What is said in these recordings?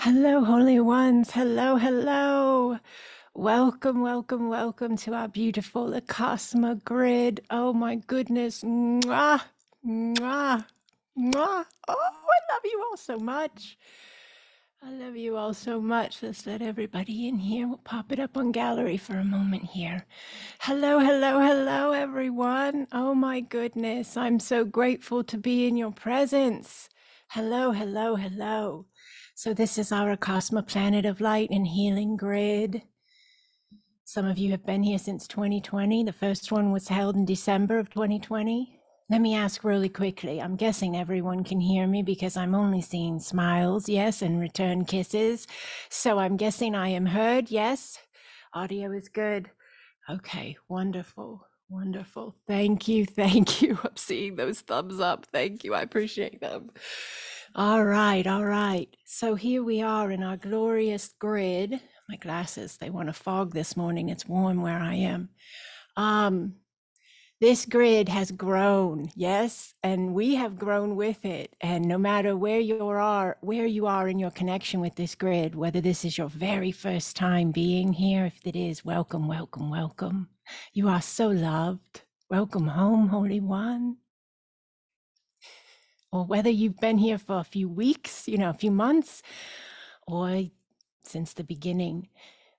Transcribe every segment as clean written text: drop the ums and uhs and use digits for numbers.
Hello, Holy Ones. Hello, hello. Welcome, welcome, welcome to our beautiful Acasma grid. Oh my goodness. Mwah, mwah, mwah. Oh, I love you all so much. I love you all so much. Let's let everybody in here. We'll pop it up on gallery for a moment here. Hello, hello, hello, everyone. Oh my goodness. I'm so grateful to be in your presence. Hello, hello, hello. So this is our Acasma Planet of Light and Healing Grid. Some of you have been here since 2020. The first one was held in December of 2020. Let me ask really quickly. I'm guessing everyone can hear me because I'm only seeing smiles, yes, and return kisses. So I'm guessing I am heard, yes? Audio is good. Okay, wonderful, wonderful. Thank you, thank you. I'm seeing those thumbs up. Thank you, I appreciate them. All right, all right. So here we are in our glorious grid. My glasses, they want to fog this morning. It's warm where I am. This grid has grown, yes, and we have grown with it. And no matter where you are in your connection with this grid, whether this is your very first time being here, if it is, welcome, welcome, welcome. You are so loved. Welcome home, Holy One. Or whether you've been here for a few weeks, a few months, or since the beginning,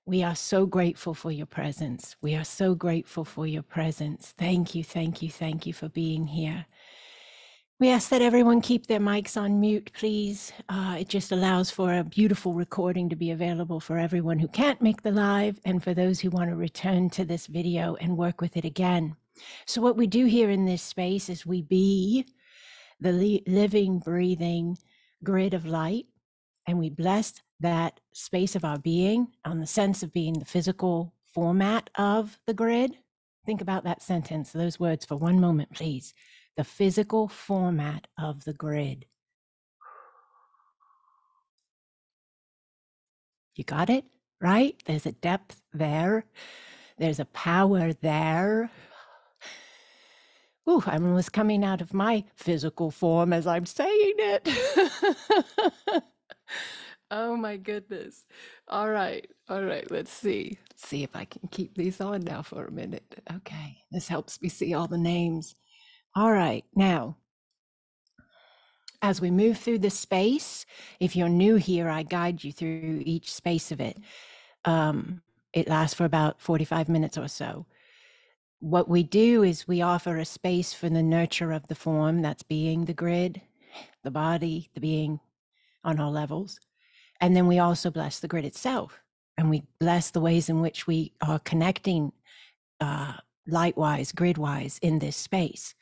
we are so grateful for your presence. We are so grateful for your presence. Thank you, thank you, thank you for being here. We ask that everyone keep their mics on mute, please. It just allows for a beautiful recording to be available for everyone who can't make the live and for those who want to return to this video and work with it again. So what we do here in this space is we be the living, breathing grid of light, and we bless that space of our being on the sense of being the physical format of the grid. Think about that sentence, those words for one moment, please. The physical format of the grid. You got it, right? There's a depth there. There's a power there. Ooh, I'm almost coming out of my physical form as I'm saying it. Oh my goodness. All right. Let's see. Let's see if I can keep these on now for a minute. Okay. This helps me see all the names. All right. Now, as we move through the space, if you're new here, I guide you through each space of it. It lasts for about 45 minutes or so. What we do is we offer a space for the nurture of the form, that's being the grid, the body, the being on all levels. And then we also bless the grid itself. And we bless the ways in which we are connecting light-wise, grid-wise in this space.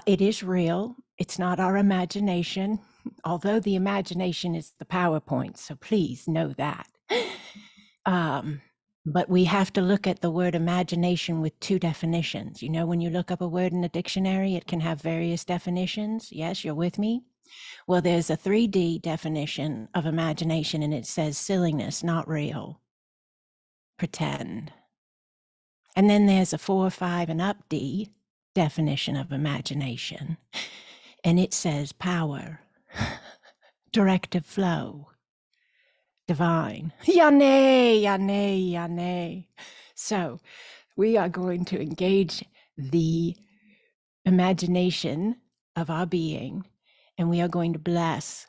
It is real. It's not our imagination, although the imagination is the PowerPoint. So please know that. But we have to look at the word imagination with two definitions. You know, when you look up a word in a dictionary, it can have various definitions. Yes, you're with me? Well, there's a 3D definition of imagination, and it says silliness, not real, pretend. And then there's a 4, 5, and up D definition of imagination, and it says power, directive flow, divine. Yane, yane, yane. So we are going to engage the imagination of our being, and we are going to bless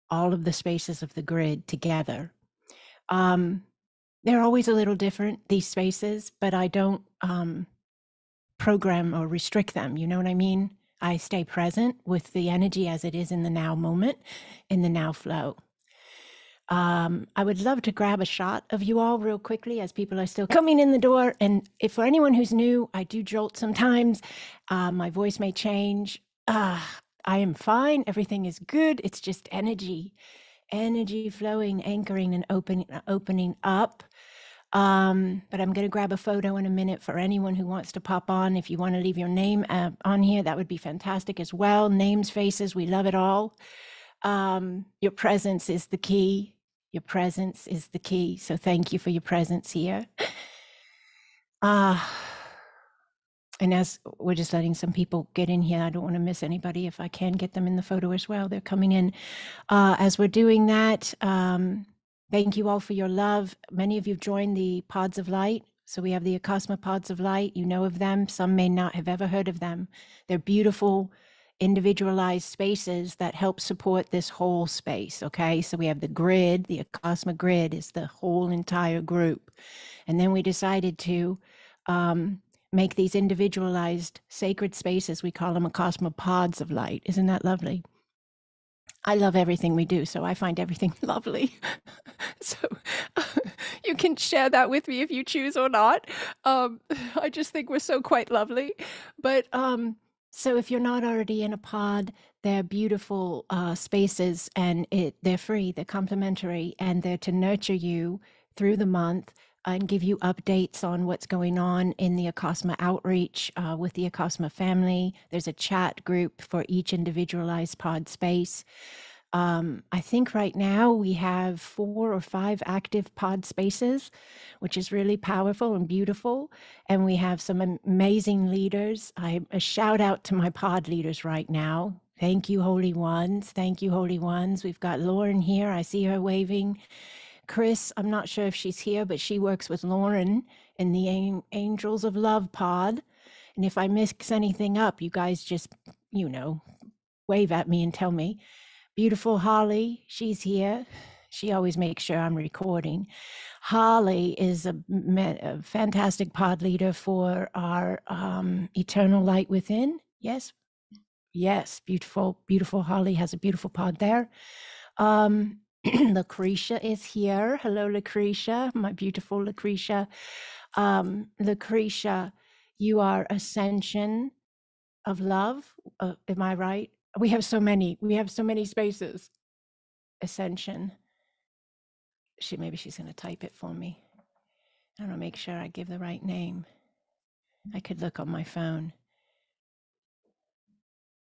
all of the spaces of the grid together. They're always a little different, these spaces, but I don't program or restrict them. You know what I mean? I stay present with the energy as it is in the now moment, in the now flow. I would love to grab a shot of you all real quickly as people are still coming in the door. And if for anyone who's new, I do jolt sometimes. My voice may change. I am fine. Everything is good. It's just energy flowing, anchoring, and opening up. But I'm going to grab a photo in a minute for anyone who wants to pop on. If you want to leave your name on here, that would be fantastic as well. Names, faces, we love it all. Your presence is the key. Your presence is the key. So thank you for your presence here. And And as we're just letting some people get in here, I don't want to miss anybody. If I can get them in the photo as well, they're coming in. As we're doing that, thank you all for your love. Many of you have joined the Pods of Light. So we have the Acasma Pods of Light. You know of them. Some may not have ever heard of them. They're beautiful, individualized spaces that help support this whole space. Okay. So we have the grid. The Acasma grid is the whole entire group. And then we decided to make these individualized sacred spaces. We call them Acasma Pods of Light. Isn't that lovely? I love everything we do, so I find everything lovely. So you can share that with me if you choose or not. I just think we're so quite lovely. But so if you're not already in a pod, they're beautiful spaces, and they're free, they're complimentary, and they're to nurture you through the month and give you updates on what's going on in the Acasma outreach with the Acasma family. There's a chat group for each individualized pod space. I think right now we have 4 or 5 active pod spaces, which is really powerful and beautiful. And we have some amazing leaders. A shout out to my pod leaders right now. Thank you, Holy Ones. Thank you, Holy Ones. We've got Lauren here. I see her waving. Chris, I'm not sure if she's here, but she works with Lauren in the Angels of Love pod. And if I mix anything up, you guys just, wave at me and tell me. Beautiful Holly, she's here. She always makes sure I'm recording. Holly is a fantastic pod leader for our Eternal Light Within. Yes, beautiful, beautiful. Holly has a beautiful pod there. Lucretia is here. Hello, Lucretia, my beautiful Lucretia. Lucretia, you are Ascension of Love. Am I right? We have so many spaces. Ascension. Maybe she's going to type it for me. I want to make sure I give the right name. I could look on my phone.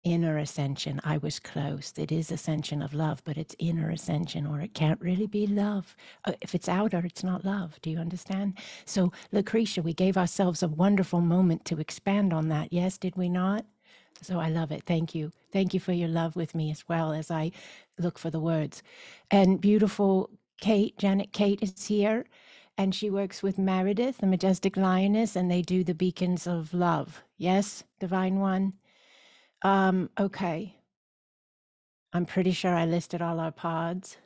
Inner ascension. I was close. It is ascension of love, but it's inner ascension, or it can't really be love. If it's outer, it's not love. Do you understand? So, Lucretia, we gave ourselves a wonderful moment to expand on that. Yes, did we not? So I love it. Thank you. Thank you for your love with me as well as I look for the words. And beautiful Kate, Janet Kate is here, and she works with Meredith, the Majestic Lioness, and they do the beacons of love. Yes, Divine One? Okay. I'm pretty sure I listed all our pods.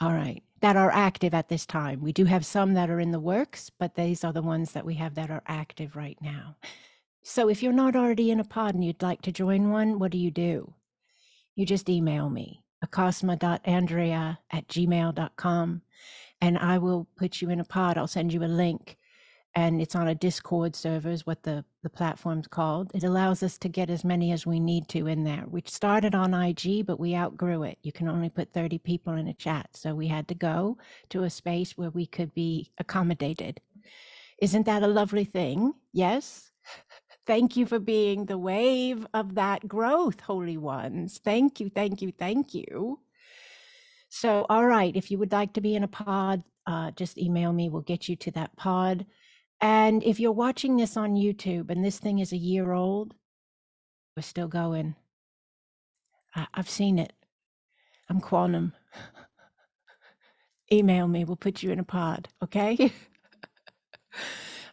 All right. That are active at this time. We do have some that are in the works, but these are the ones that we have that are active right now. So if you're not already in a pod and you'd like to join one, what do? You just email me, acasma.andrea@gmail.com, and I will put you in a pod. I'll send you a link, and it's on a Discord server is what the platform's called. It allows us to get as many as we need to in there. We started on IG, but we outgrew it. You can only put 30 people in a chat. So we had to go to a space where we could be accommodated. Isn't that a lovely thing? Yes? Thank you for being the wave of that growth, Holy Ones. Thank you, thank you, thank you. So, all right, if you would like to be in a pod, just email me. We'll get you to that pod. And if you're watching this on YouTube and this thing is a year old, we're still going. I've seen it. I'm quantum. Email me. We'll put you in a pod, okay?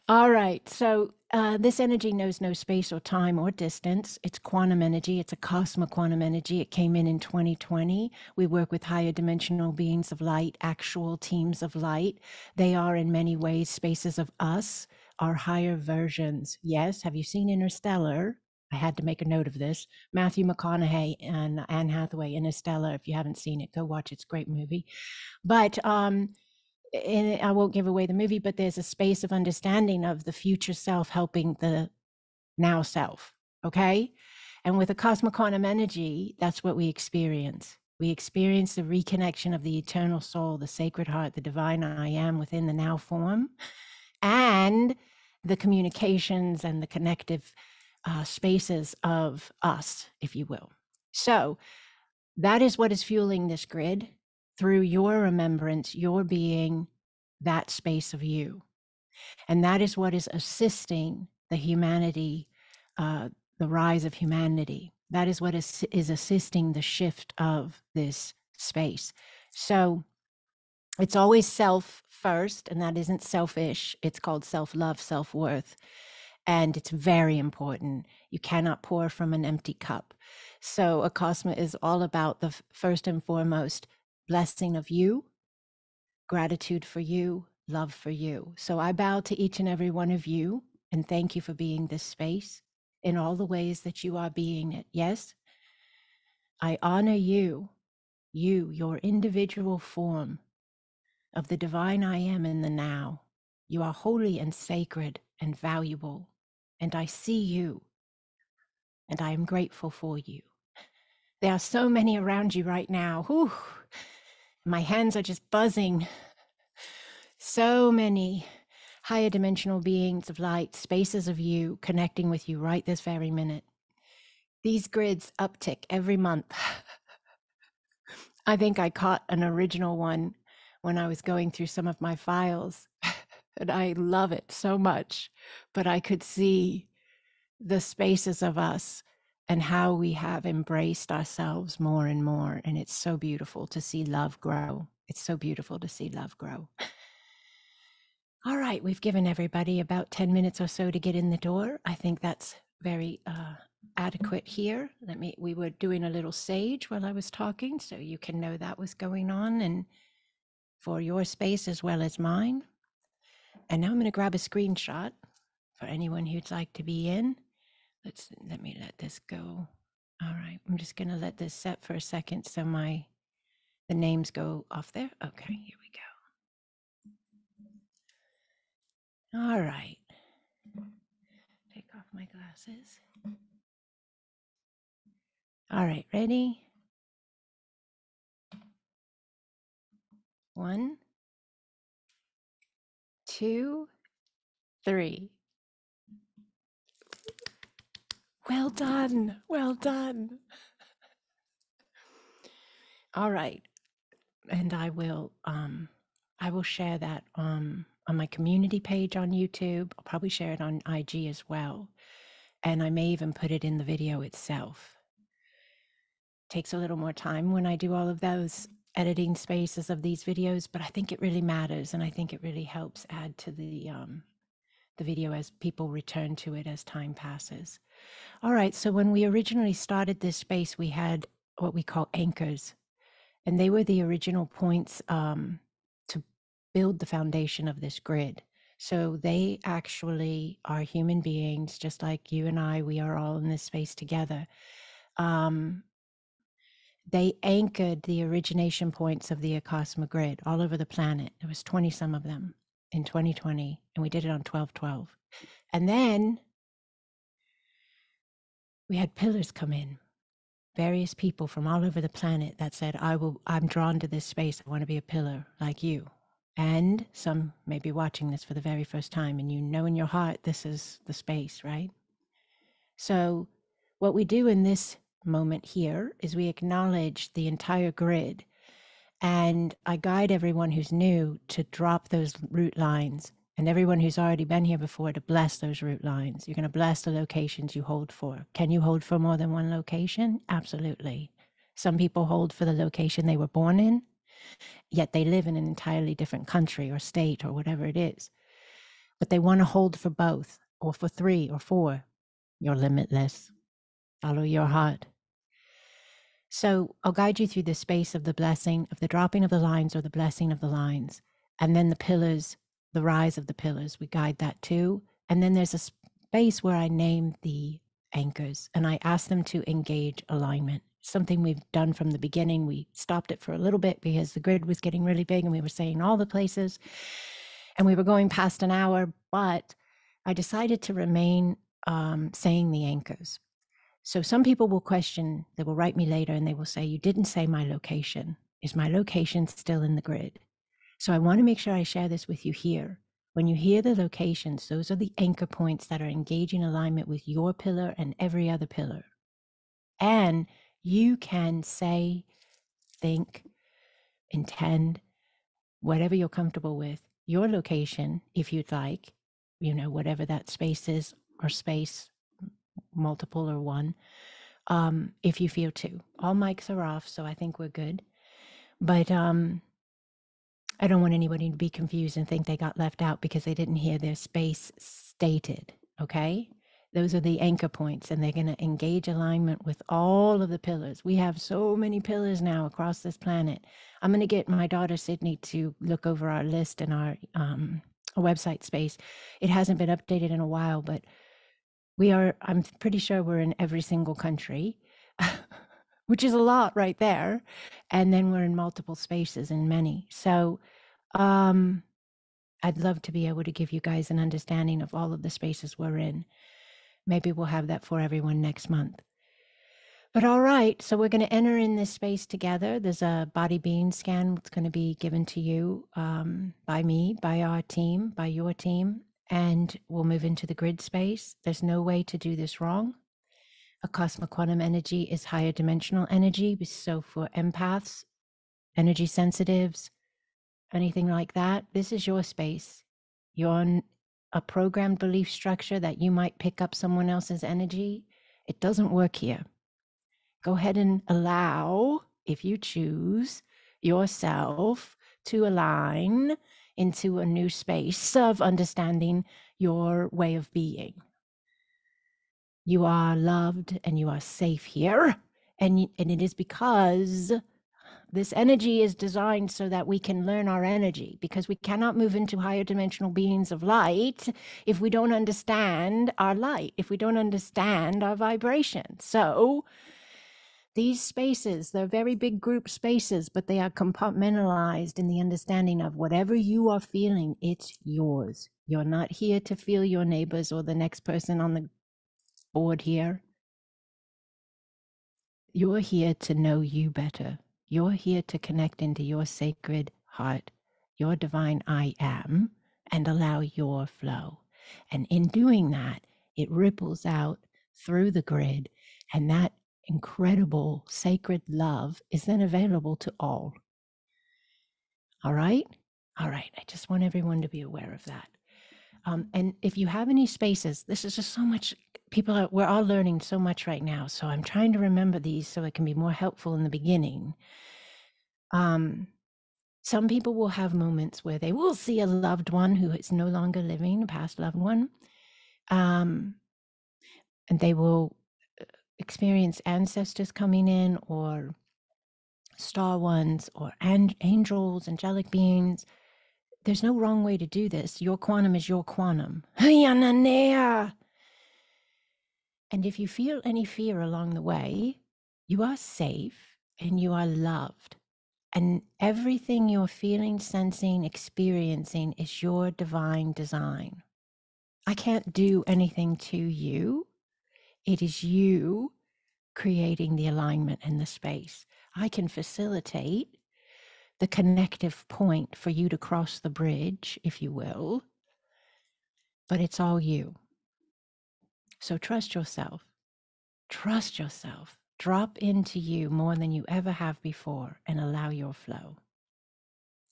All right. So this energy knows no space or time or distance. It's quantum energy. It's Acasma Quantum Energy. It came in 2020. We work with higher dimensional beings of light, actual teams of light. They are in many ways spaces of us, our higher versions. Yes. Have you seen Interstellar? I had to make a note of this. Matthew McConaughey and Anne Hathaway, Interstellar. If you haven't seen it, go watch it. It's a great movie. But and I won't give away the movie, but there's a space of understanding of the future self helping the now self. Okay. And with the cosmic quantum energy, that's what we experience. We experience the reconnection of the eternal soul, the sacred heart, the divine I am within the now form, and the communications and the connective spaces of us, if you will. So that is what is fueling this grid. Through your remembrance, your being that space of you. And that is what is assisting the humanity, the rise of humanity. That is what is assisting the shift of this space. So it's always self first, and that isn't selfish. It's called self-love, self-worth. And it's very important. You cannot pour from an empty cup. So Acasma is all about the first and foremost blessing of you, gratitude for you, love for you. So I bow to each and every one of you and thank you for being this space in all the ways that you are being it. Yes, I honor you, your individual form of the divine I am in the now. You are holy and sacred and valuable, and I see you, and I am grateful for you. There are so many around you right now. Whew. My hands are just buzzing. So many higher dimensional beings of light, spaces of you connecting with you right this very minute. These grids uptick every month. I think I caught an original one when I was going through some of my files, and I love it so much. But I could see the spaces of us and how we have embraced ourselves more and more. And it's so beautiful to see love grow. It's so beautiful to see love grow. All right, we've given everybody about 10 minutes or so to get in the door. I think that's very adequate here. We were doing a little sage while I was talking, so you can know that was going on, and for your space as well as mine. And now I'm going to grab a screenshot for anyone who'd like to be in. Let me let this go. All right, I'm just going to let this set for a second so the names go off there. Okay, here we go. All right. Take off my glasses. All right, ready? 1, 2, 3. Well done. Well done. All right. And I will share that on my community page on YouTube. I'll probably share it on IG as well. And I may even put it in the video itself. Takes a little more time when I do all of those editing spaces of these videos, but I think it really matters, and I think it really helps add to the video as people return to it as time passes. All right, so when we originally started this space, we had what we call anchors, and they were the original points to build the foundation of this grid. So they actually are human beings, just like you and I. We are all in this space together. They anchored the origination points of the Acasma grid all over the planet. There was 20 some of them in 2020, and we did it on 12/12. And then we had pillars come in, various people from all over the planet that said, I'm drawn to this space. I want to be a pillar like you. And some may be watching this for the very first time, and you know in your heart this is the space, right? So what we do in this moment here is we acknowledge the entire grid, and I guide everyone who's new to drop those root lines, and everyone who's already been here before to bless those root lines. You're going to bless the locations you hold for. Can you hold for more than one location? Absolutely. Some people hold for the location they were born in, yet they live in an entirely different country or state or whatever it is. But they want to hold for both, or for 3 or 4. You're limitless. Follow your heart. So I'll guide you through the space of the blessing, of the dropping of the lines or the blessing of the lines. And then the pillars, the rise of the pillars, we guide that too. And then there's a space where I name the anchors and I ask them to engage alignment. Something we've done from the beginning. We stopped it for a little bit because the grid was getting really big and we were saying all the places and we were going past an hour, but I decided to remain saying the anchors. So some people will question, they will write me later and they will say, you didn't say my location. Is my location still in the grid? So I want to make sure I share this with you here. When you hear the locations, those are the anchor points that are engaging alignment with your pillar and every other pillar. And you can say, think, intend, whatever you're comfortable with. your location if you'd like, whatever that space is, or space, multiple or one, if you feel to. All mics are off, so I think we're good. But I don't want anybody to be confused and think they got left out because they didn't hear their space stated, okay? Those are the anchor points, and they're going to engage alignment with all of the pillars. We have so many pillars now across this planet. I'm going to get my daughter Sydney to look over our list and our website space. It hasn't been updated in a while, but I'm pretty sure we're in every single country, which is a lot right there. And then we're in multiple spaces in many. So I'd love to be able to give you guys an understanding of all of the spaces we're in. Maybe we'll have that for everyone next month. But all right, so we're going to enter in this space together. There's a body being scan that's going to be given to you by me, by our team, by your team, and we'll move into the grid space. There's no way to do this wrong. Acasma Quantum Energy is higher dimensional energy, so for empaths, energy sensitives, anything like that, this is your space. You're on a programmed belief structure that you might pick up someone else's energy. It doesn't work here. Go ahead and allow, if you choose, yourself to align into a new space of understanding your way of being. You are loved and you are safe here. And it is because this energy is designed so that we can learn our energy, because we cannot move into higher dimensional beings of light if we don't understand our light, if we don't understand our vibration. So these spaces, they're very big group spaces, but they are compartmentalized in the understanding of whatever you are feeling, it's yours. You're not here to feel your neighbors or the next person on the board here. You're here to know you better. You're here to connect into your sacred heart, your divine I am, and allow your flow. And in doing that, it ripples out through the grid, and that incredible sacred love is then available to all. All right? All right. I just want everyone to be aware of that. And if you have any spaces, this is just so much, we're all learning so much right now. So I'm trying to remember these so it can be more helpful in the beginning. Some people will have moments where they will see a loved one who is no longer living, a past loved one. And they will experience ancestors coming in, or star ones, or angels, angelic beings. There's no wrong way to do this. Your quantum is your quantum. And if you feel any fear along the way, you are safe and you are loved. And everything you're feeling, sensing, experiencing is your divine design. I can't do anything to you. It is you creating the alignment and the space. I can facilitate the connective point for you to cross the bridge, if you will, but it's all you. So trust yourself. Trust yourself. Drop into you more than you ever have before and allow your flow.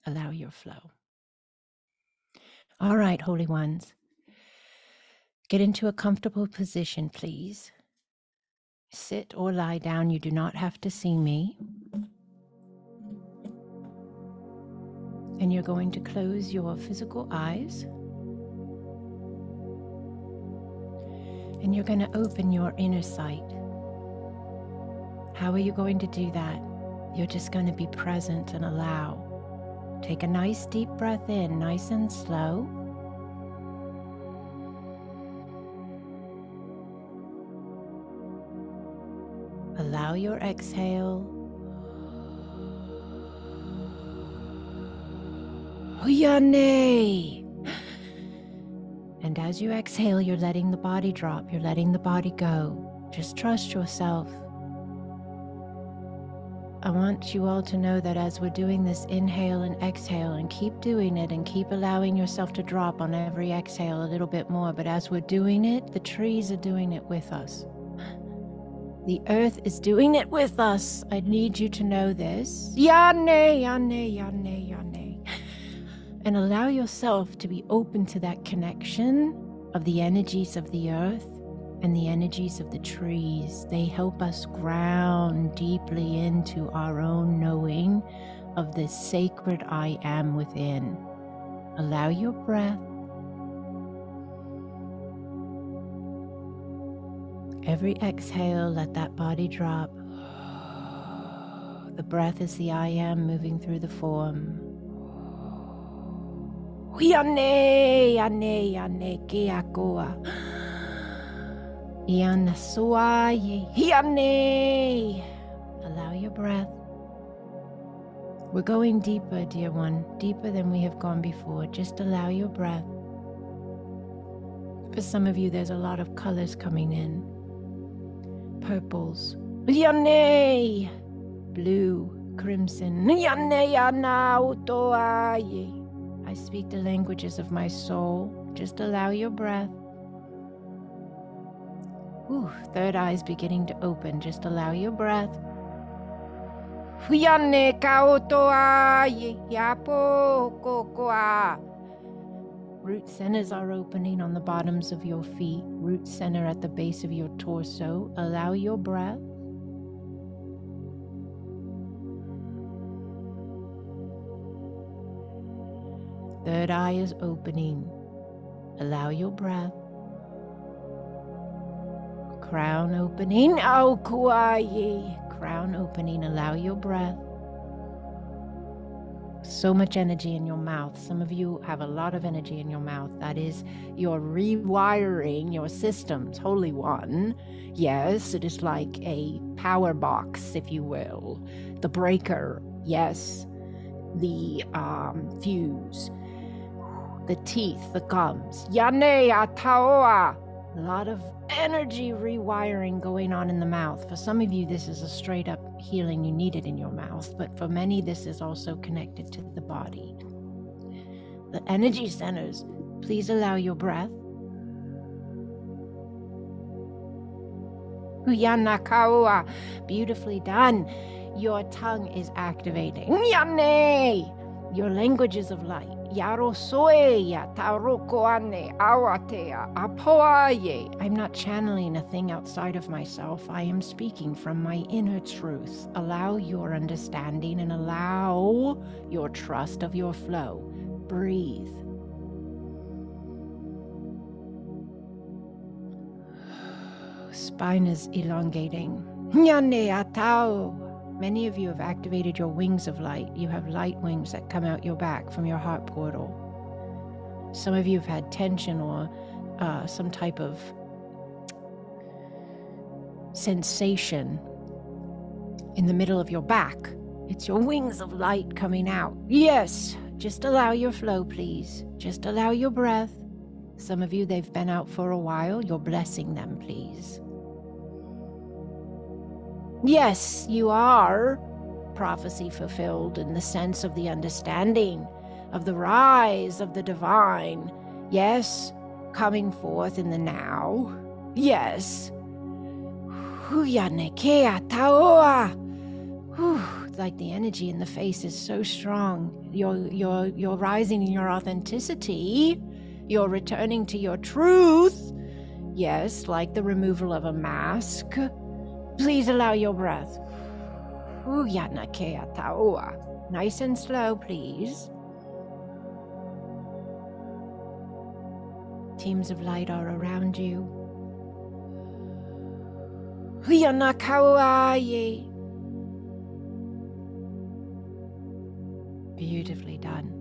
Allow your flow. All right, holy ones. Get into a comfortable position, please. Sit or lie down. You do not have to see me. And you're going to close your physical eyes. And you're going to open your inner sight. How are you going to do that? You're just going to be present and allow. Take a nice deep breath in, nice and slow. Allow your exhale. Huyane! And as you exhale, you're letting the body drop. You're letting the body go. Just trust yourself. I want you all to know that as we're doing this inhale and exhale, and keep doing it and keep allowing yourself to drop on every exhale a little bit more, but as we're doing it, the trees are doing it with us. The earth is doing it with us. I need you to know this. Yane, yane, yane, yane. and allow yourself to be open to that connection of the energies of the earth and the energies of the trees. They help us ground deeply into our own knowing of this sacred I am within. Allow your breath. Every exhale, let that body drop. The breath is the I am moving through the form. Yane, yane, yane, keakoa. Yana suaye, yane. Allow your breath. We're going deeper, dear one, deeper than we have gone before. Just allow your breath. For some of you, there's a lot of colors coming in. Purples, yane. Blue, crimson, yane, yana, utoaye. I speak the languages of my soul. Just allow your breath. Ooh, third eye is beginning to open. Just allow your breath. Yane kaotoaye, yapo kokoa. Root centers are opening on the bottoms of your feet. Root center at the base of your torso. Allow your breath. Third eye is opening. Allow your breath. Crown opening. Aokuaye. Crown opening. Allow your breath. So much energy in your mouth. Some of you have a lot of energy in your mouth. That is your rewiring your systems, Holy One. Yes, it is like a power box, if you will. The breaker. Yes. The fuse. The teeth, the gums. Yane ataoa. A lot of energy rewiring going on in the mouth. For some of you, this is a straight up healing you needed in your mouth, but for many, this is also connected to the body. The energy centers, please allow your breath. Uyanakaua. Beautifully done. Your tongue is activating. Yane. Your languages of light. Yarosoeya tarokoane awatea apoaye. I'm not channeling a thing outside of myself. I am speaking from my inner truth. Allow your understanding and allow your trust of your flow. Breathe. Spine is elongating. Nyane atao. Many of you have activated your wings of light. You have light wings that come out your back from your heart portal. Some of you have had tension or some type of sensation in the middle of your back. It's your wings of light coming out. Yes, just allow your flow, please. Just allow your breath. Some of you, they've been out for a while. You're blessing them, please. Yes, you are prophecy fulfilled in the sense of the understanding of the rise of the divine. Yes, coming forth in the now. Yes. Like the energy in the face is so strong. You're rising in your authenticity. You're returning to your truth. Yes, like the removal of a mask. Please allow your breath. Nice and slow, please. Teams of light are around you. Beautifully done.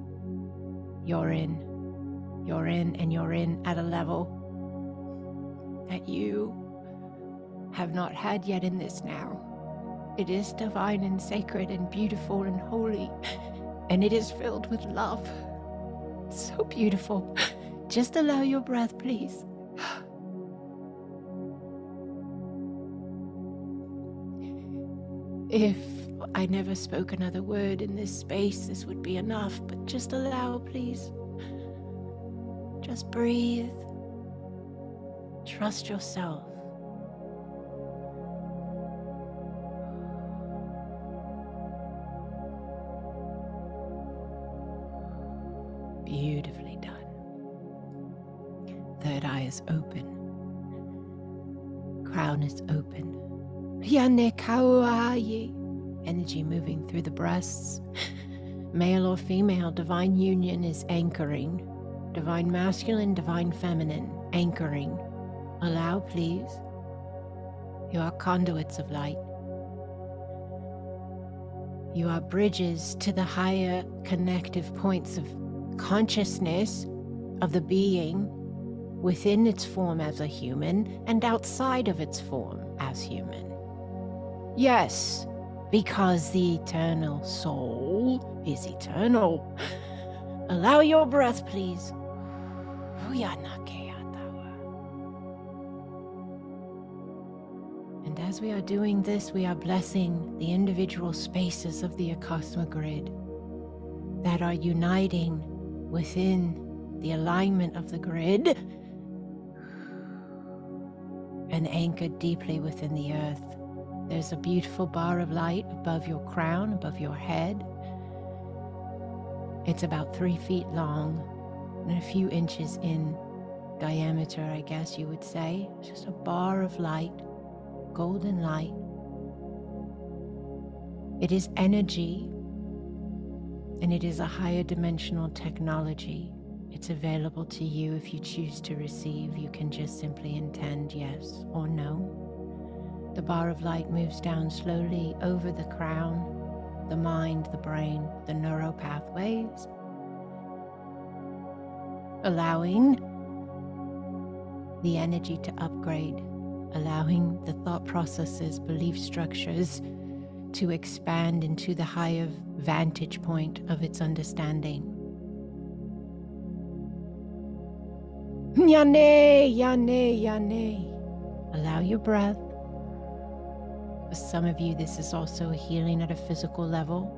You're in, and you're in at a level that you have not had yet in this now. It is divine and sacred and beautiful and holy, and it is filled with love. So beautiful. Just allow your breath, please. If I never spoke another word in this space, this would be enough, but just allow, please. Just breathe. Trust yourself. Beautifully done. Third eye is open. Crown is open. Energy moving through the breasts. Male or female, divine union is anchoring. Divine masculine, divine feminine, anchoring. Allow, please. You are conduits of light. You are bridges to the higher connective points of consciousness of the being within its form as a human and outside of its form as human. Yes, because the eternal soul is eternal. Allow your breath, please. And as we are doing this, we are blessing the individual spaces of the Acasma grid that are uniting within the alignment of the grid and anchored deeply within the earth. There's a beautiful bar of light above your crown, above your head. It's about 3 feet long and a few inches in diameter, I guess you would say. It's just a bar of light, golden light. It is energy, and it is a higher dimensional technology. It's available to you if you choose to receive. You can just simply intend yes or no. The bar of light moves down slowly over the crown, the mind, the brain, the neural pathways, allowing the energy to upgrade, allowing the thought processes, belief structures to expand into the higher vantage point of its understanding. Yane, yane, yane. Allow your breath. For some of you, this is also a healing at a physical level.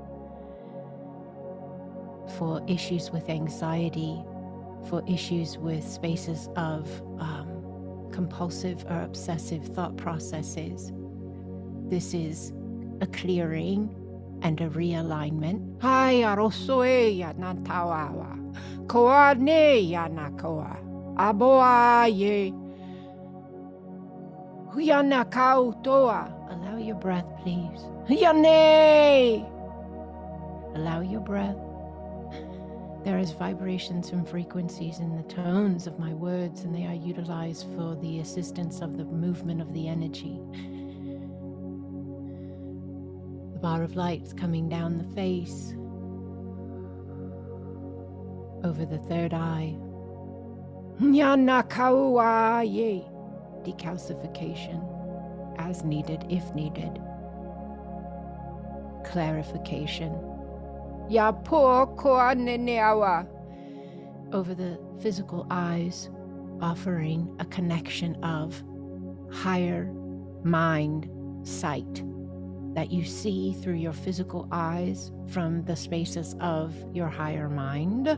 For issues with anxiety, for issues with spaces of compulsive or obsessive thought processes. This is a clearing and a realignment. Haya rosoe ya nantawawa. Koa ne ya nakoa. Aboa ye. Huyana kautoa. Allow your breath, please. Huyane. Allow your breath. There is vibrations and frequencies in the tones of my words, and they are utilized for the assistance of the movement of the energy. The bar of light is coming down the face, over the third eye. Yanakauaye. Decalcification, as needed, if needed. Clarification. Over the physical eyes, offering a connection of higher mind sight that you see through your physical eyes from the spaces of your higher mind,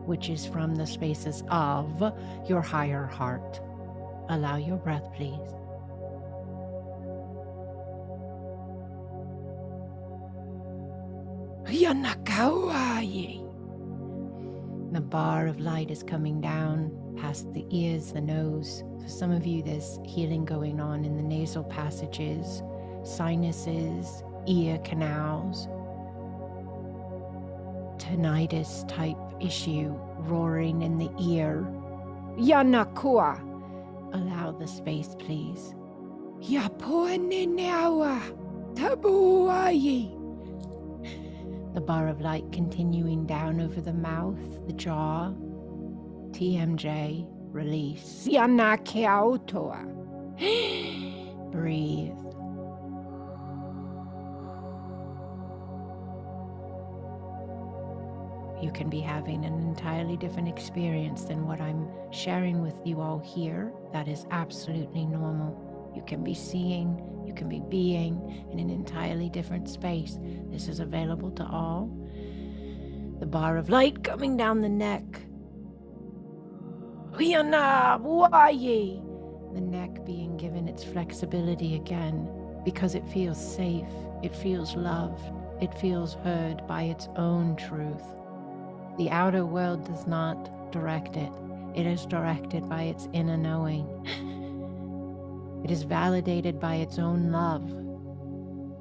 which is from the spaces of your higher heart. Allow your breath, please. The bar of light is coming down past the ears, the nose. For some of you, there's healing going on in the nasal passages, sinuses, ear canals, tinnitus type issue, roaring in the ear. Yanakua. Allow the space, please. Yapoenenawa. Tabuayi. The bar of light continuing down over the mouth, the jaw. TMJ, release. Yanakiautoa. Breathe. You can be having an entirely different experience than what I'm sharing with you all here. That is absolutely normal. You can be seeing, you can be being in an entirely different space. This is available to all. The bar of light coming down the neck. The neck being given its flexibility again because it feels safe, it feels loved, it feels heard by its own truth. The outer world does not direct it. It is directed by its inner knowing. It is validated by its own love.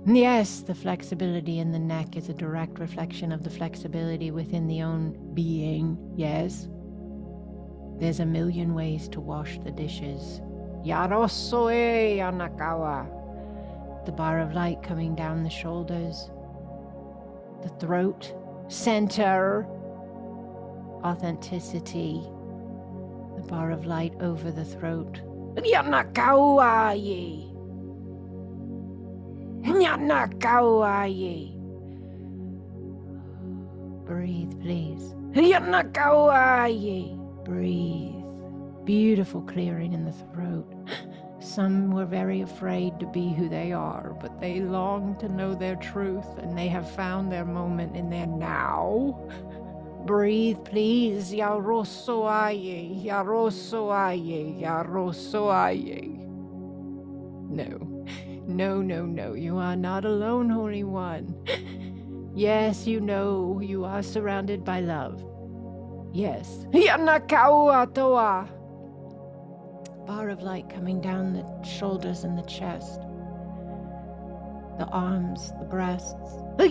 Yes, the flexibility in the neck is a direct reflection of the flexibility within the own being. Yes. There's a million ways to wash the dishes. Yarosoe Yanakawa. The bar of light coming down the shoulders. The throat. Center. Authenticity. The bar of light over the throat. Yanakawa ye. Yanakawa-ye. Breathe, please. Yanakawa-ye. Breathe. Beautiful clearing in the throat. Some were very afraid to be who they are, but they long to know their truth, and they have found their moment in their now. Breathe, please. Yaroso-aye. Yaroso-aye. Yaroso-aye. No. No, no, no, you are not alone, Holy One. Yes, you know you are surrounded by love. Yes. Yanakaua-toa. Bar of light coming down the shoulders and the chest. The arms, the breasts. The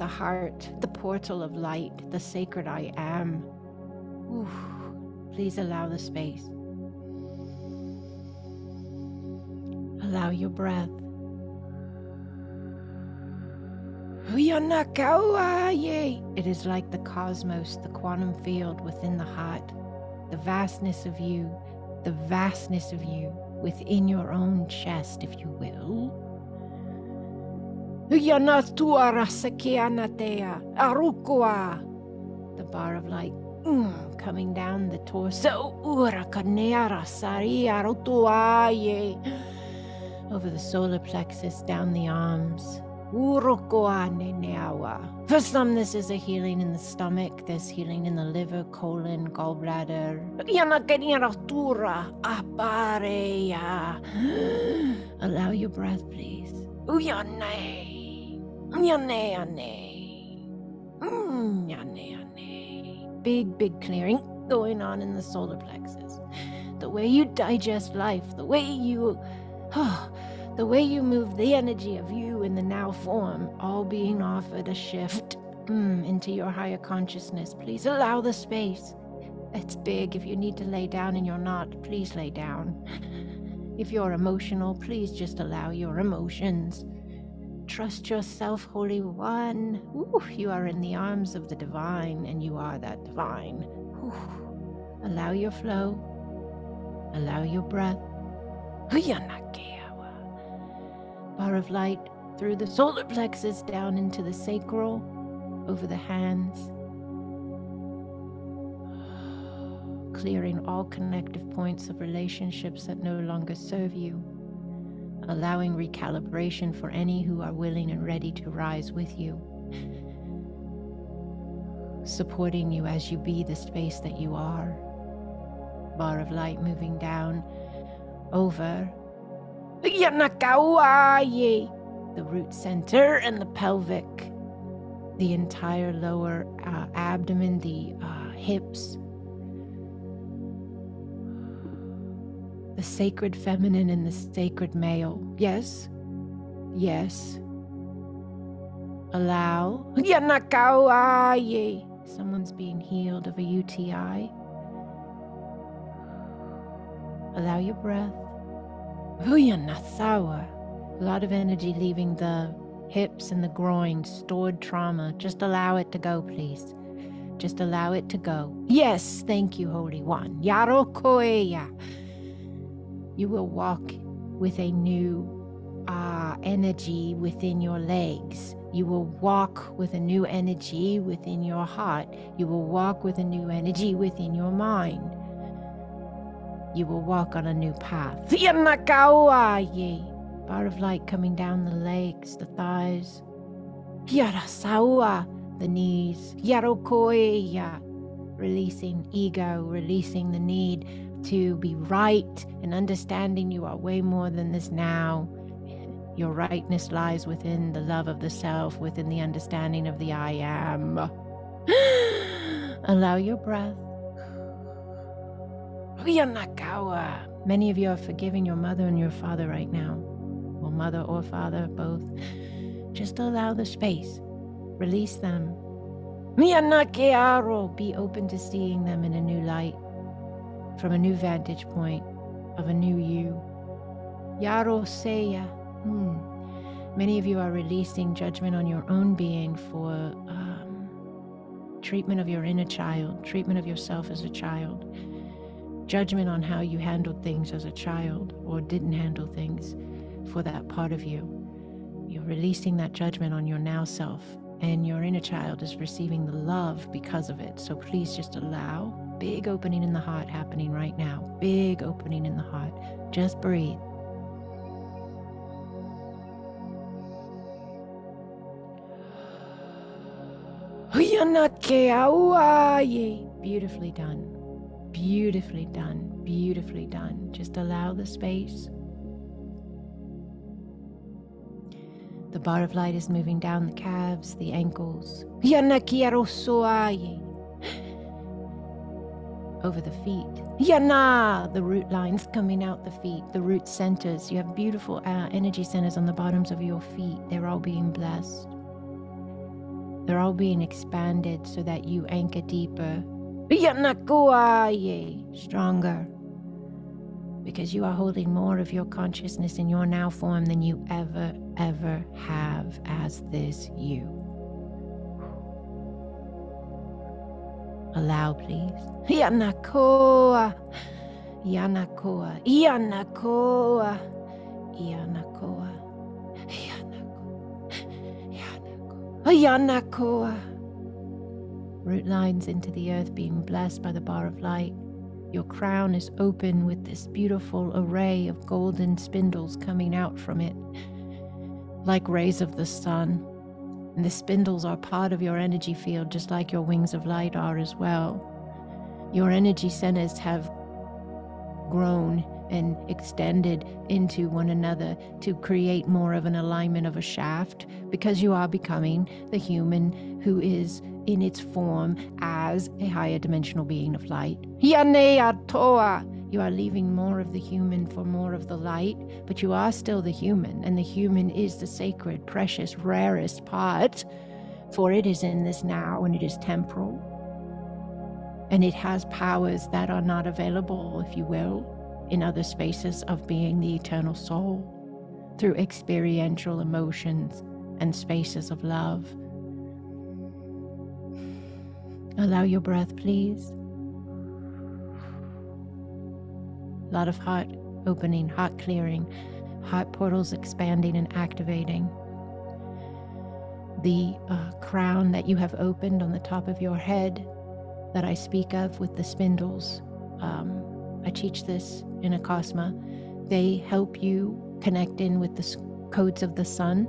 heart, the portal of light, the sacred I am. Oof. Please allow the space. Allow your breath. It is like the cosmos, the quantum field within the heart, the vastness of you within your own chest, if you will. The bar of light coming down the torso. Over the solar plexus, down the arms. For some, this is a healing in the stomach. There's healing in the liver, colon, gallbladder. Allow your breath, please. Big, big clearing going on in the solar plexus. The way you digest life, the way you move the energy of you in the now form, all being offered a shift into your higher consciousness. Please allow the space. It's big. If you need to lay down and you're not, please lay down. If you're emotional, please just allow your emotions. Trust yourself, Holy One. Ooh, you are in the arms of the divine, and you are that divine. Ooh. Allow your flow. Allow your breath. Bar of light through the solar plexus down into the sacral, over the hands. Clearing all connective points of relationships that no longer serve you. Allowing recalibration for any who are willing and ready to rise with you. Supporting you as you be the space that you are. Bar of light moving down over the root center and the pelvic, the entire lower abdomen, the hips, the sacred feminine and the sacred male. Yes, yes. Allow. Someone's being healed of a UTI. Allow your breath. A lot of energy leaving the hips and the groin, stored trauma. Just allow it to go, please. Just allow it to go. Yes, thank you, Holy One. Yarokoeya. You will walk with a new energy within your legs. You will walk with a new energy within your heart. You will walk with a new energy within your mind. You will walk on a new path. Bar of light coming down the legs, the thighs. The knees. Releasing ego, releasing the need to be right and understanding you are way more than this now. Your rightness lies within the love of the self, within the understanding of the I am. Allow your breath. Many of you are forgiving your mother and your father right now. Or mother or father, both. Just allow the space. Release them. Be open to seeing them in a new light, from a new vantage point of a new you. Yaro Seya. Many of you are releasing judgment on your own being for treatment of your inner child, treatment of yourself as a child, judgment on how you handled things as a child or didn't handle things for that part of you. You're releasing that judgment on your now self, and your inner child is receiving the love because of it. So please just allow big opening in the heart happening right now. Big opening in the heart. Just breathe. Beautifully done. Beautifully done. Beautifully done. Just allow the space. The bar of light is moving down the calves, the ankles, over the feet. The root lines coming out the feet, the root centers. You have beautiful energy centers on the bottoms of your feet. They're all being blessed. They're all being expanded so that you anchor deeper, stronger. Because you are holding more of your consciousness in your now form than you ever have as this you. Allow, please. Yanakoa. Yanakoa. Yanakoa. Yanakoa. Yanakoa. Root lines into the earth being blessed by the bar of light. Your crown is open with this beautiful array of golden spindles coming out from it, like rays of the sun. And the spindles are part of your energy field, just like your wings of light are as well. Your energy centers have grown and extended into one another to create more of an alignment of a shaft, because you are becoming the human who is in its form as a higher dimensional being of light. You are leaving more of the human for more of the light, but you are still the human, and the human is the sacred, precious, rarest part, for it is in this now and it is temporal. And it has powers that are not available, if you will, in other spaces of being the eternal soul, through experiential emotions and spaces of love. Allow your breath, please. A lot of heart opening, heart clearing, heart portals expanding and activating. The crown that you have opened on the top of your head that I speak of with the spindles. I teach this in Acasma. They help you connect in with the codes of the sun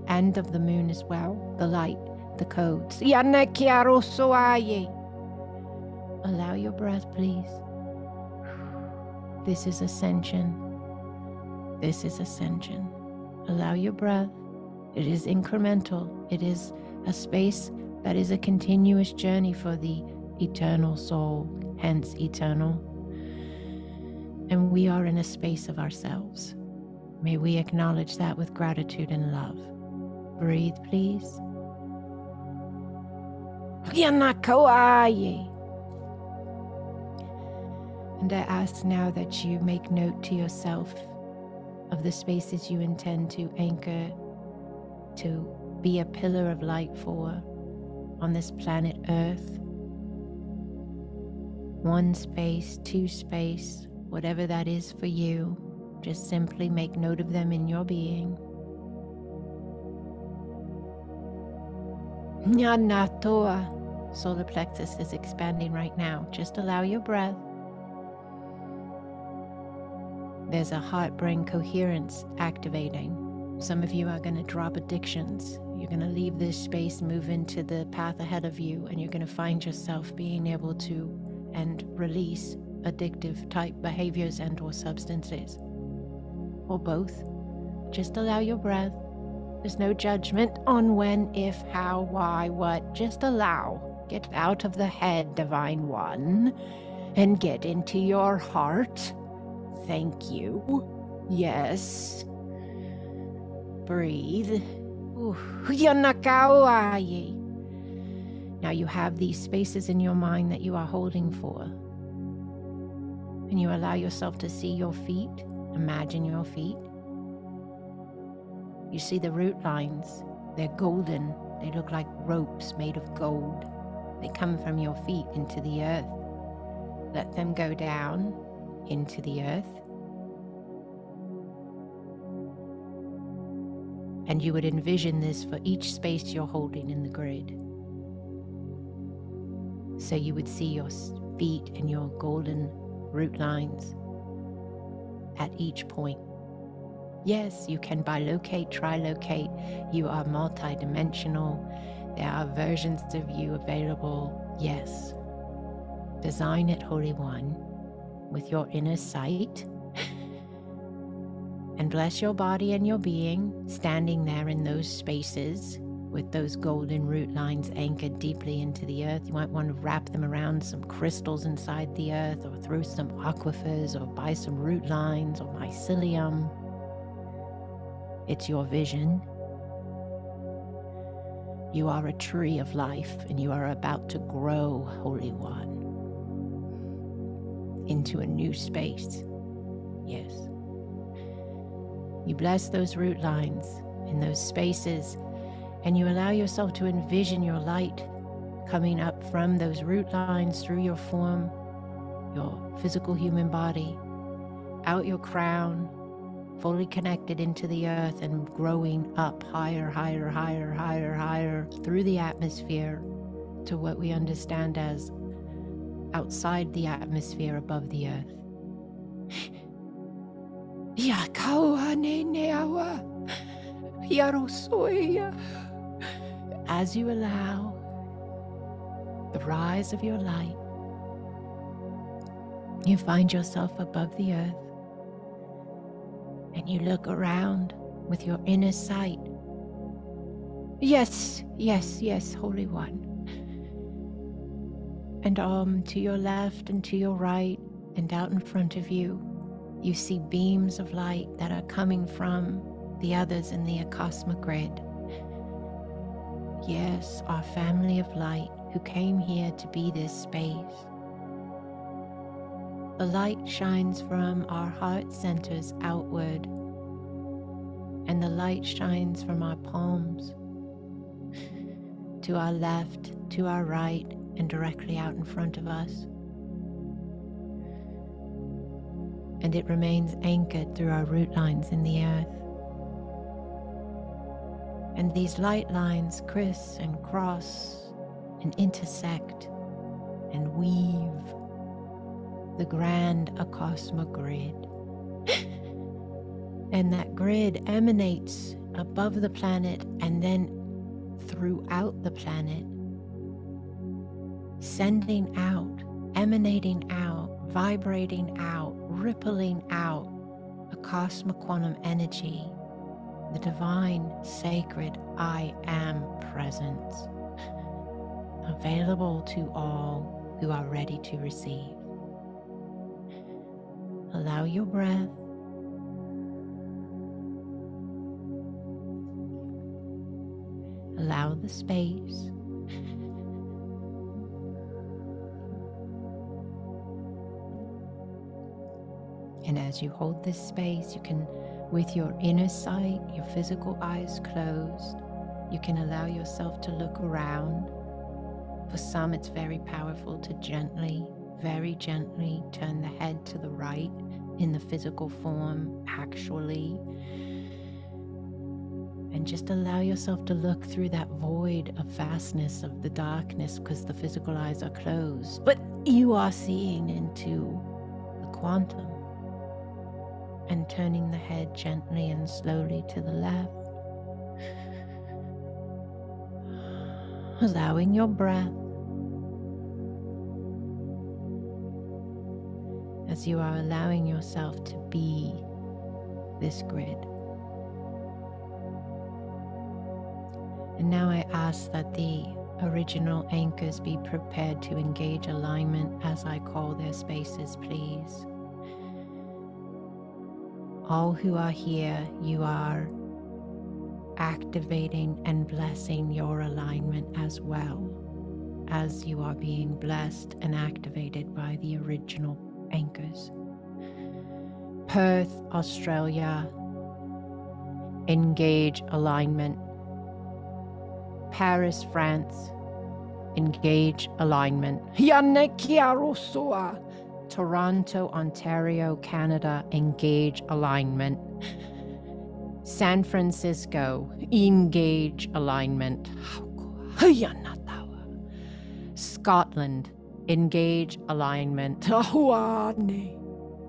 and of the moon as well, the light, the codes. Allow your breath, please. This is ascension. This is ascension. Allow your breath. It is incremental. It is a space that is a continuous journey for the eternal soul, hence eternal. And we are in a space of ourselves. May we acknowledge that with gratitude and love. Breathe, please. And I ask now that you make note to yourself of the spaces you intend to anchor, to be a pillar of light for on this planet Earth. One space, two space, whatever that is for you, just simply make note of them in your being. Nyanatoa. Solar plexus is expanding right now. Just allow your breath. There's a heart-brain coherence activating. Some of you are going to drop addictions. You're going to leave this space, move into the path ahead of you, and you're going to find yourself being able to and release addictive type behaviors and or substances, or both. Just allow your breath. There's no judgment on when, if, how, why, what. Just allow. Get out of the head, Divine One, and get into your heart. Thank you. Yes. Breathe. Now you have these spaces in your mind that you are holding for. And you allow yourself to see your feet. Imagine your feet. You see the root lines. They're golden. They look like ropes made of gold. They come from your feet into the earth. Let them go down into the earth. And you would envision this for each space you're holding in the grid. So you would see your feet and your golden root lines at each point. Yes, you can bilocate, trilocate. You are multidimensional. There are versions of you available. Yes. Design it, Holy One, with your inner sight. And bless your body and your being, standing there in those spaces with those golden root lines anchored deeply into the earth. You might want to wrap them around some crystals inside the earth, or through some aquifers, or buy some root lines or mycelium. It's your vision. You are a tree of life, and you are about to grow, Holy One, into a new space. Yes. You bless those root lines in those spaces, and you allow yourself to envision your light coming up from those root lines through your form, your physical human body, out your crown, fully connected into the earth and growing up higher, higher, higher, higher, higher through the atmosphere to what we understand as outside the atmosphere above the earth. As you allow the rise of your light, you find yourself above the earth, and you look around with your inner sight. Yes, yes, yes, Holy One. And to your left and to your right and out in front of you, you see beams of light that are coming from the others in the ACASMA grid. Yes, our family of light who came here to be this space. The light shines from our heart centers outward, and the light shines from our palms to our left, to our right, and directly out in front of us. And it remains anchored through our root lines in the earth. And these light lines criss and cross and intersect and weave the grand ACASMA grid. And that grid emanates above the planet and then throughout the planet, sending out, emanating out, vibrating out, rippling out ACASMA Quantum Energy, the divine, sacred I Am presence, available to all who are ready to receive. Allow your breath. Allow the space. And as you hold this space, you can, with your inner sight, your physical eyes closed, you can allow yourself to look around. For some, it's very powerful to gently, very gently turn the head to the right in the physical form, actually. And just allow yourself to look through that void of vastness of the darkness, because the physical eyes are closed. But you are seeing into the quantum, and turning the head gently and slowly to the left. Allowing your breath as you are allowing yourself to be this grid. And now I ask that the original anchors be prepared to engage alignment as I call their spaces, please. All who are here, you are activating and blessing your alignment as well as you are being blessed and activated by the original anchors. Perth, Australia, engage alignment. Paris, France, engage alignment. Toronto, Ontario, Canada, engage alignment. San Francisco, engage alignment. Scotland, engage alignment.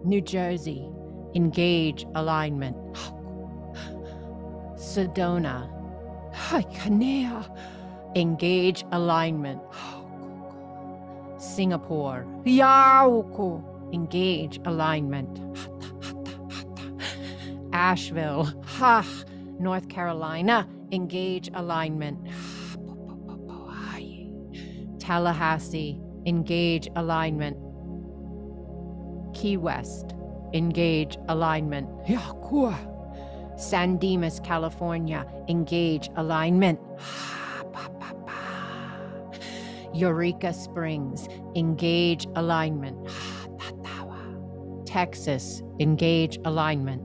New Jersey, engage alignment. Sedona, engage alignment. Singapore, engage alignment. Asheville, North Carolina, engage alignment. Tallahassee, engage alignment. Key West, engage alignment. San Dimas, California, engage alignment. Eureka Springs, engage alignment. Texas, engage alignment.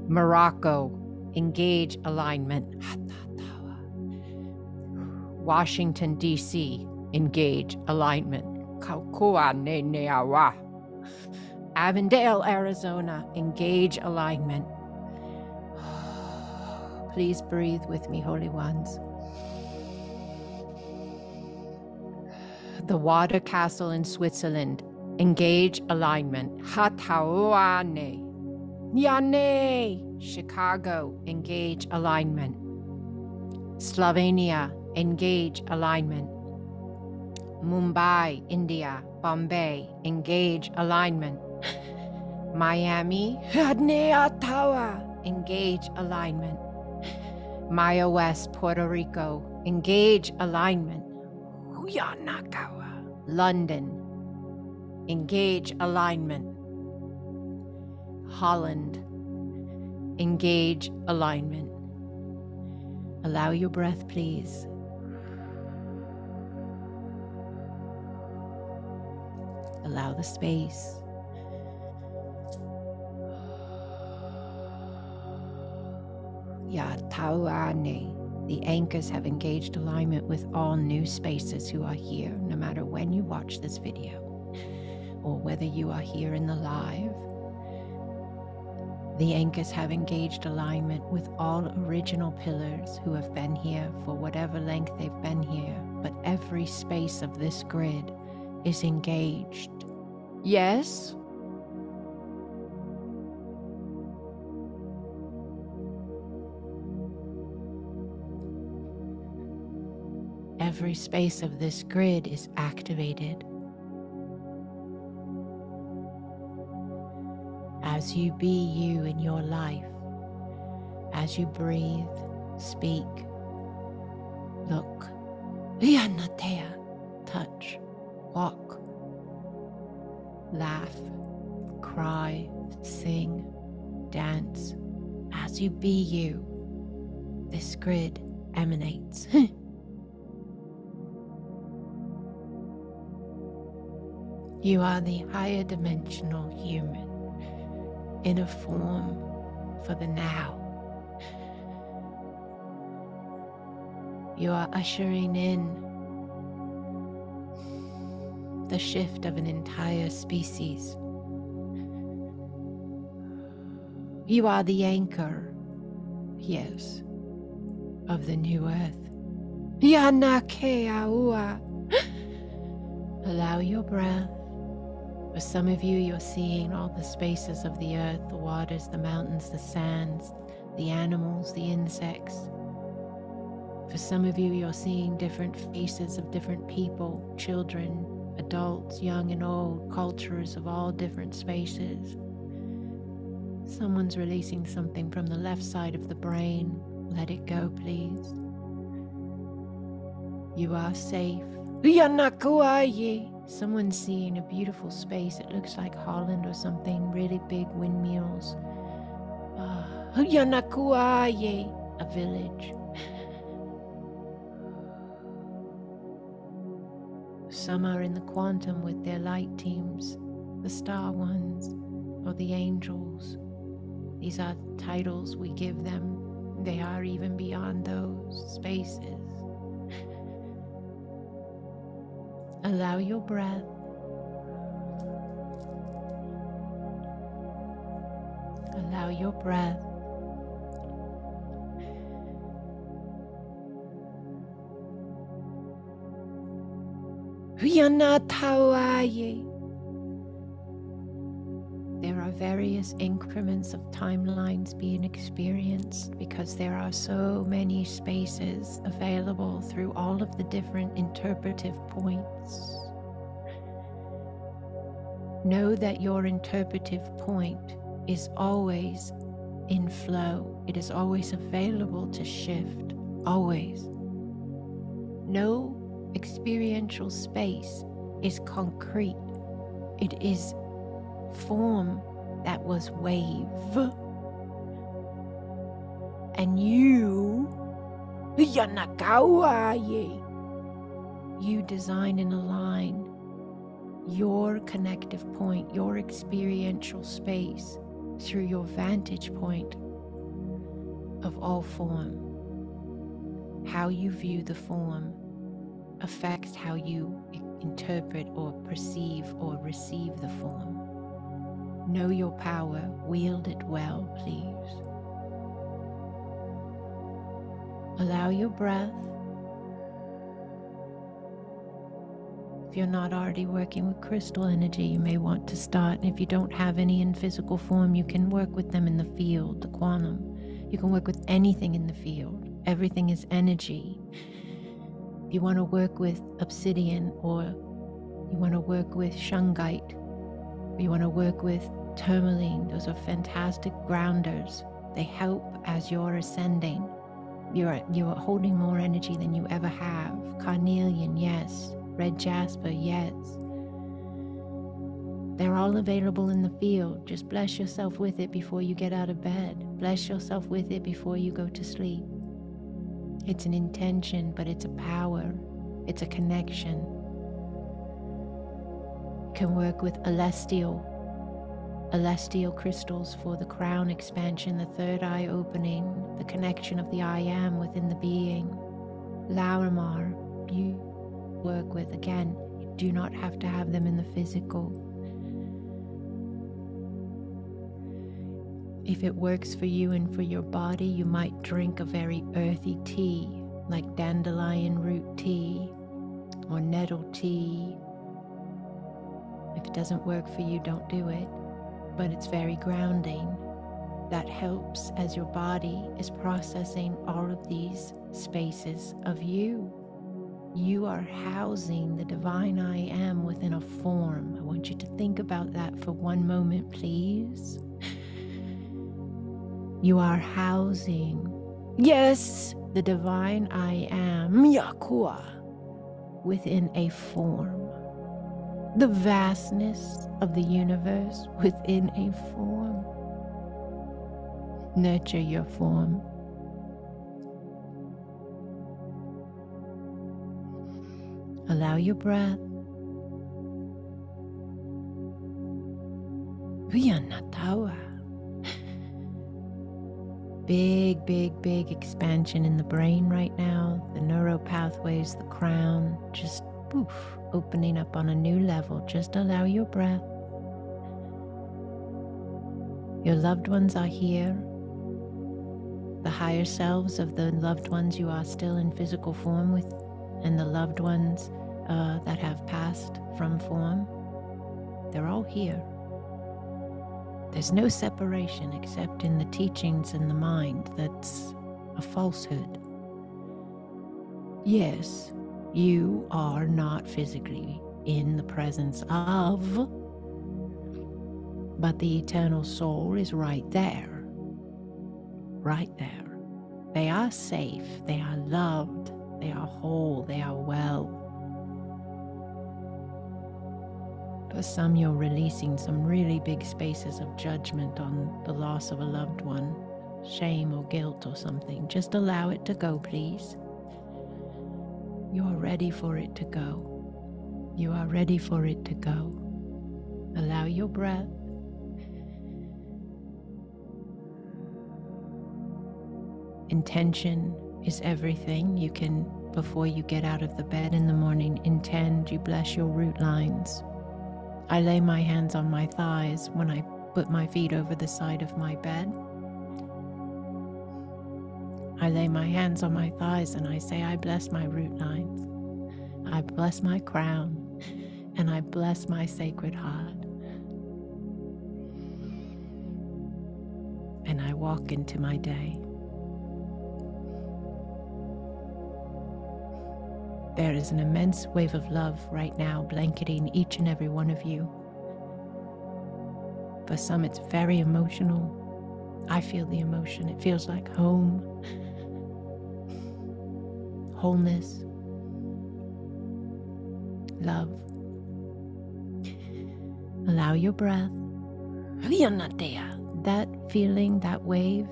Morocco, engage alignment. Washington, D.C., engage alignment. Avondale, Arizona, engage alignment. Please breathe with me, holy ones. The Water Castle in Switzerland, engage alignment. Hatauane. Yane. Chicago, engage alignment. Slovenia, engage alignment. Mumbai, India, Bombay, engage alignment. Miami, engage alignment. Maya West, Puerto Rico, engage alignment. London, engage alignment. Holland, engage alignment. Allow your breath, please. Allow the space. Ya Tauane. The anchors have engaged alignment with all new spaces who are here, no matter when you watch this video, or whether you are here in the live. The anchors have engaged alignment with all original pillars who have been here for whatever length they've been here, but every space of this grid is engaged. Yes? Every space of this grid is activated. As you be you in your life, as you breathe, speak, look, touch, walk, laugh, cry, sing, dance. As you be you, this grid emanates. You are the higher dimensional human in a form for the now. You are ushering in the shift of an entire species. You are the anchor, yes, of the new earth. Allow your breath. For some of you, you're seeing all the spaces of the earth, the waters, the mountains, the sands, the animals, the insects. For some of you, you're seeing different faces of different people, children, adults, young and old, cultures of all different spaces. Someone's releasing something from the left side of the brain, Let it go, please. You are safe. Yanakuaye. Someone's seeing a beautiful space. It looks like Holland or something. Really big windmills. Yanakuaye. A village. Some are in the quantum with their light teams, the star ones, or the angels. These are titles we give them. They are even beyond those spaces. Allow your breath. Allow your breath. There are various increments of timelines being experienced because there are so many spaces available through all of the different interpretive points. Know that your interpretive point is always in flow. It is always available to shift, always. No experiential space is concrete. It is form that was wave. And you design and align your connective point, your experiential space through your vantage point of all form. How you view the form affects how you interpret or perceive or receive the form. Know your power, wield it well, please. Allow your breath. If you're not already working with crystal energy, you may want to start. And if you don't have any in physical form, you can work with them in the field, the quantum. You can work with anything in the field. Everything is energy. If you want to work with obsidian, or you want to work with shungite, or you want to work with tourmaline, those are fantastic grounders. They help as you're ascending. You're holding more energy than you ever have. Carnelian, yes. Red jasper, yes. They're all available in the field. Just bless yourself with it before you get out of bed. Bless yourself with it before you go to sleep. It's an intention, but it's a power. It's a connection. You can work with celestial crystals for the crown expansion, the third eye opening, the connection of the I am within the being. Laurimar, you work with. Again, you do not have to have them in the physical. If it works for you and for your body, you might drink a very earthy tea, like dandelion root tea or nettle tea. If it doesn't work for you, don't do it. But it's very grounding. That helps as your body is processing all of these spaces of you. You are housing the divine I am within a form. I want you to think about that for one moment, please. You are housing, yes, the divine I am, Yakua, within a form. The vastness of the universe within a form. Nurture your form. Allow your breath. Vianatawa. Big, big, big expansion in the brain right now. The neural pathways, the crown, just poof, opening up on a new level. Just allow your breath. Your loved ones are here. The higher selves of the loved ones you are still in physical form with, and the loved ones that have passed from form, they're all here. There's no separation except in the teachings in the mind. That's a falsehood. Yes, you are not physically in the presence of, but the eternal soul is right there. Right there. They are safe, they are loved, they are whole, they are well. For some, you're releasing some really big spaces of judgment on the loss of a loved one, shame or guilt or something. Just allow it to go, please. You are ready for it to go. You are ready for it to go. Allow your breath. Intention is everything. You can, before you get out of the bed in the morning, intend, you bless your root lines. I lay my hands on my thighs when I put my feet over the side of my bed. I lay my hands on my thighs and I say, I bless my root lines. I bless my crown and I bless my sacred heart. And I walk into my day. There is an immense wave of love right now blanketing each and every one of you. For some, it's very emotional. I feel the emotion. It feels like home, wholeness, love. Allow your breath. That feeling, that wave,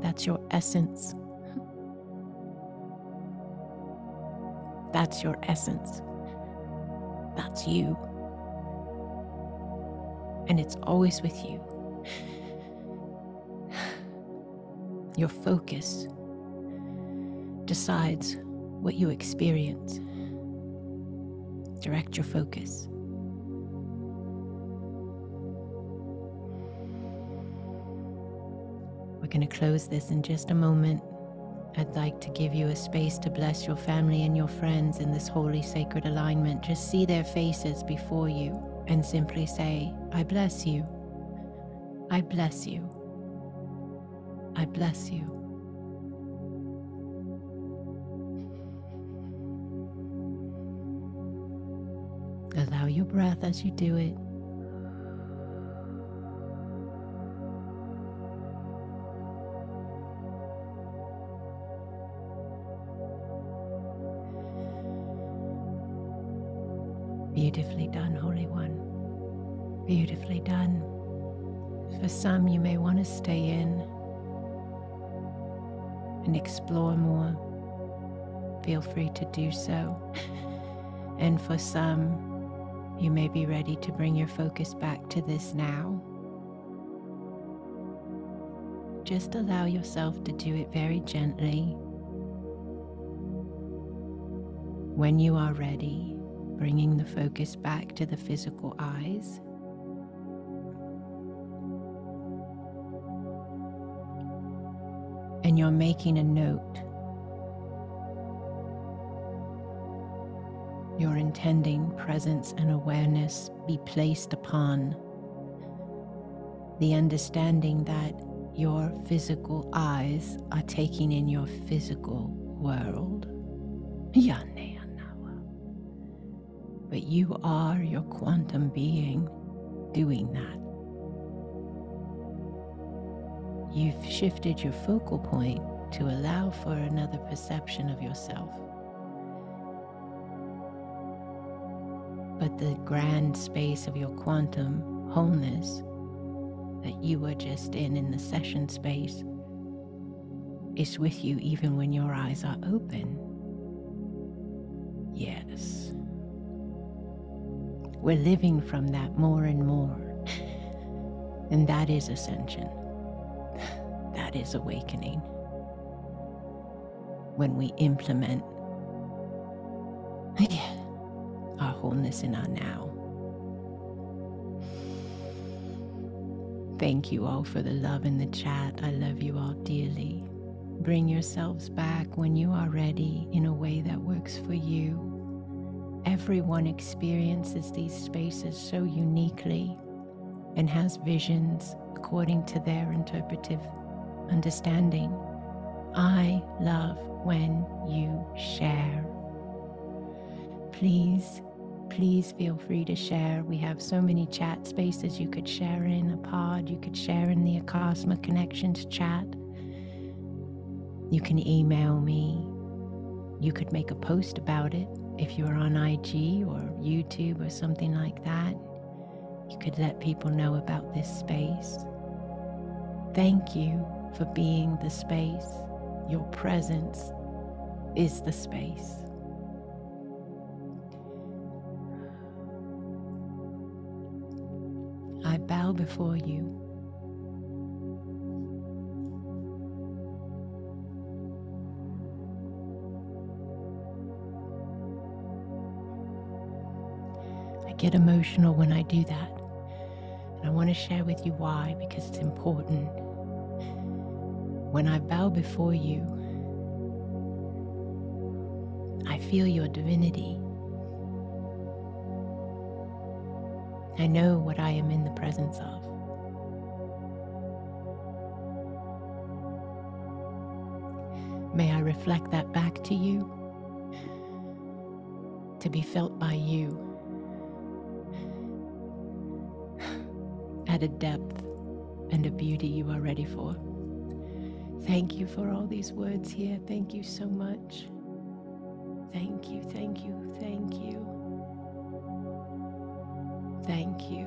that's your essence. That's your essence. That's you. And it's always with you. Your focus decides what you experience. Direct your focus. We're going to close this in just a moment. I'd like to give you a space to bless your family and your friends in this holy sacred alignment. Just see their faces before you and simply say, I bless you. I bless you. I bless you. Allow your breath as you do it. Beautifully done, Holy One. Beautifully done. For some, you may want to stay in and explore more. Feel free to do so. And for some, you may be ready to bring your focus back to this now. Just allow yourself to do it very gently. When you are ready, bringing the focus back to the physical eyes. And you're making a note. You're intending presence and awareness be placed upon the understanding that your physical eyes are taking in your physical world. But you are your quantum being doing that. You've shifted your focal point to allow for another perception of yourself. But the grand space of your quantum wholeness that you were just in the session space is with you even when your eyes are open. Yes. We're living from that more and more. And that is ascension. That is awakening. When we implement our wholeness in our now. Thank you all for the love in the chat. I love you all dearly. Bring yourselves back when you are ready in a way that works for you. Everyone experiences these spaces so uniquely and has visions according to their interpretive understanding. I love when you share. Please feel free to share. We have so many chat spaces you could share in, a pod, you could share in the Acasma Connections chat. You can email me. You could make a post about it if you're on IG or YouTube or something like that. You could let people know about this space. Thank you for being the space. Your presence is the space. I bow before you. I get emotional when I do that. And I want to share with you why, because it's important. When I bow before you, I feel your divinity. I know what I am in the presence of. May I reflect that back to you, to be felt by you at a depth and a beauty you are ready for. Thank you for all these words here. Thank you so much. Thank you, thank you, thank you. Thank you,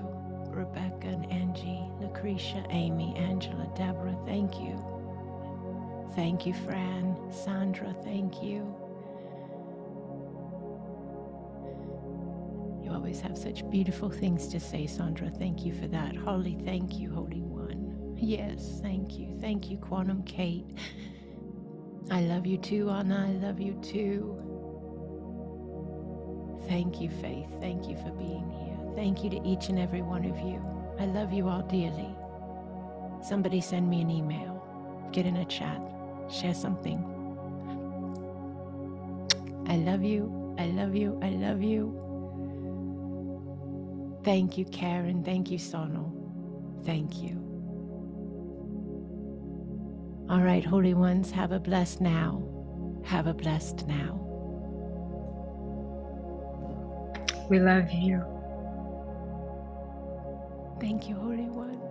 Rebecca and Angie, Lucretia, Amy, Angela, Deborah, thank you. Thank you, Fran, Sandra, thank you. You always have such beautiful things to say, Sandra. Thank you for that. Holly, thank you, Holy One. Yes, thank you. Thank you, Quantum Kate. I love you too, Anna. I love you too. Thank you, Faith. Thank you for being here. Thank you to each and every one of you. I love you all dearly. Somebody send me an email. Get in a chat. Share something. I love you. I love you. I love you. Thank you, Karen. Thank you, Sonal. Thank you. All right, Holy Ones, have a blessed now. Have a blessed now. We love you. Thank you, Holy One.